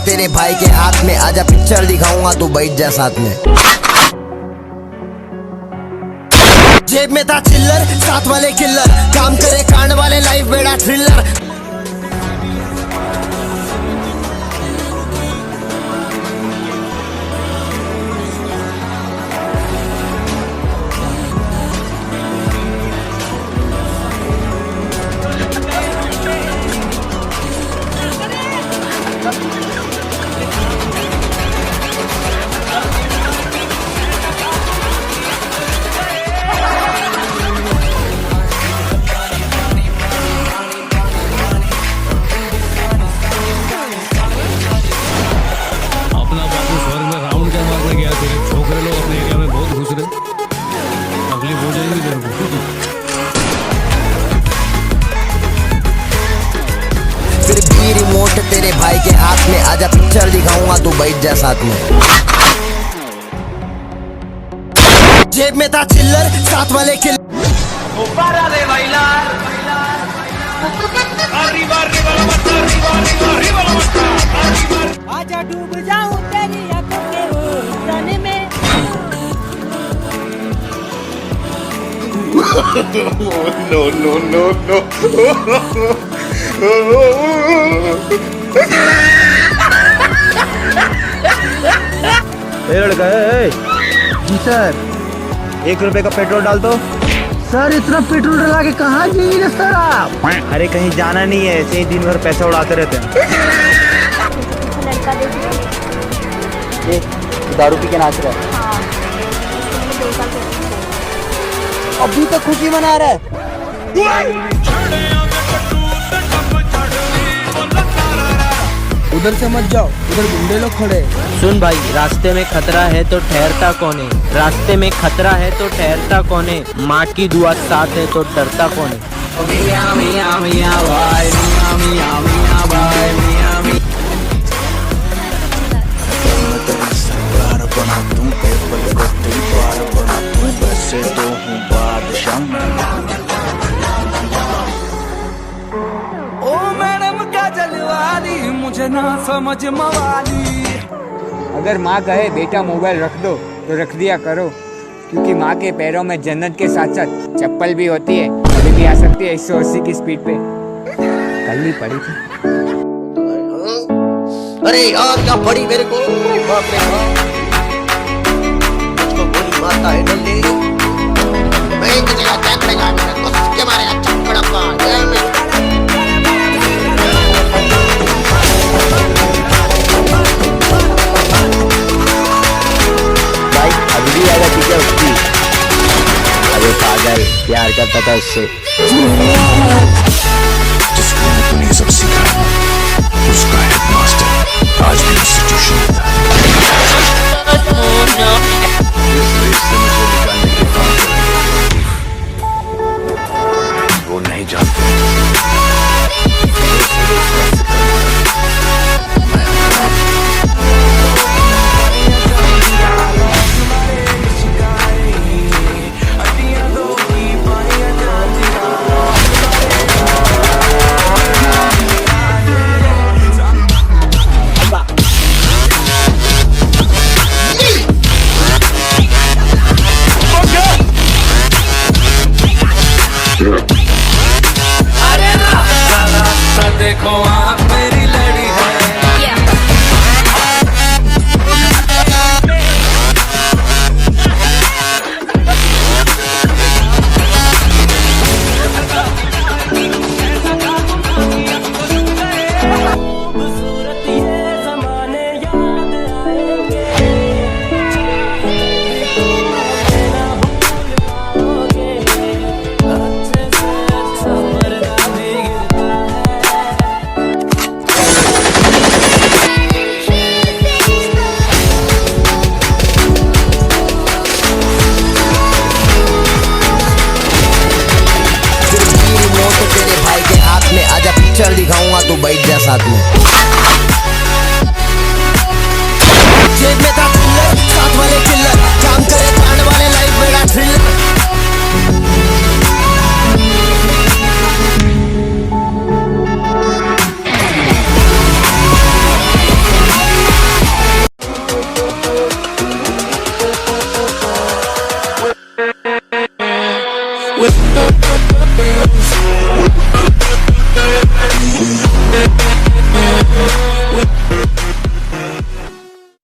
तेरे भाई के हाथ में, आजा पिक्चर दिखाऊंगा तू बैठ जा साथ में। जेब में था चिल्लर, साथ वाले किल्लर, काम करे कांड वाले, लाइफ बेड़ा थ्रिलर। फिर भी रिमोट तेरे भाई के हाथ में, आजा पिक्चर दिखाऊंगा तू बैठ जा साथ में। जेब में था चिल्लर, साथ वाले किल्लर। आजा डूब जाऊं तेरी आंखों के जाने में। No, no, no, no. लड़का है जी सर, 1 रुपए का पेट्रोल डाल दो। सर इतना पेट्रोल डला के कहाँ जाइए सर आप? अरे कहीं जाना नहीं है, ऐसे ही दिन भर पैसा उड़ाते रहते हैं। ये दारू पी के नाच रहा है। अभी तक खुशी मना रहा है। उधर से मत जाओ, उधर गुंडे लोग खड़े। सुन भाई, रास्ते में खतरा है तो ठहरता कौन है? रास्ते में खतरा है तो ठहरता कौन है? माँ की दुआ साथ है तो डरता कौन है? मियाँ मियाँ मियाँ भाई, मियाँ मियाँ मियाँ भाई, मियाँ मियाँ। ओ मैडम का जलवाली, मुझे ना समझ मवाली। अगर माँ कहे बेटा मोबाइल रख दो तो रख दिया करो, क्योंकि माँ के पैरों में जन्नत के साथ साथ चप्पल भी होती है, कभी भी आ सकती है 180 की स्पीड पे। कल ही पड़ी थी। अरे यार क्या पड़ी मेरे को, बाप रे बाप, मुझको गोली मारता है डल्ले। मैं किसी का चैन लगा के मारे अच्छा कड़प्पा। भाई अभी भी आएगा ठीक है उसकी। अरे पागल, प्यार करता था उससे। जिसको मैंने ये सब सिखाया, उसका हेडमास्टर आज भी इंस्टीट्यूशन में था। इस रेस से मुझे निकालने के बाद वो नहीं जानते। देखो आप मेरी लड़ी है। खूबसूरत ये ज़माने याद आएंगे, ना भूल पाओगे। अच्छे से अच्छा पर्दा भी गिरता है। तेरे भाई के हाथ में, आजा पिक्चर दिखाऊंगा तू बैठ जा साथ में। जेब में था चिल्लर, साथ वाले किल्लर, काम करे कांड वाले, लाइफ बेड़ा थ्रिलर। with